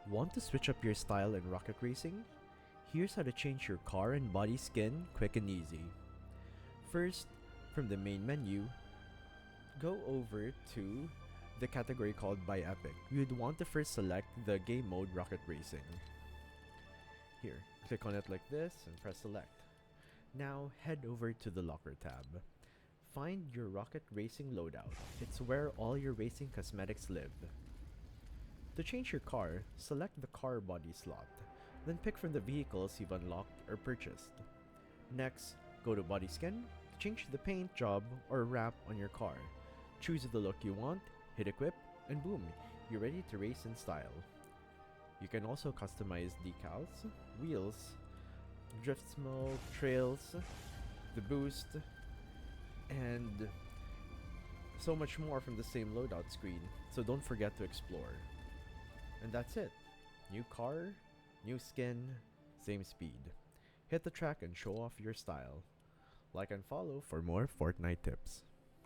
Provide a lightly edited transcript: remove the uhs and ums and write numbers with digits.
Want to switch up your style in Rocket Racing? Here's how to change your car and body skin quick and easy. First, from the main menu, go over to the category called by Epic. You'd want to first select the game mode Rocket Racing. Here, click on it like this and press select. Now head over to the locker tab. Find your Rocket Racing loadout. It's where all your racing cosmetics live. To change your car, select the car body slot, then pick from the vehicles you've unlocked or purchased. Next, go to body skin, change the paint job or wrap on your car. Choose the look you want, hit equip, and boom, you're ready to race in style. You can also customize decals, wheels, drift smoke, trails, the boost, and so much more from the same loadout screen, so don't forget to explore. And that's it. New car, new skin, same speed. Hit the track and show off your style. Like and follow for more Fortnite tips.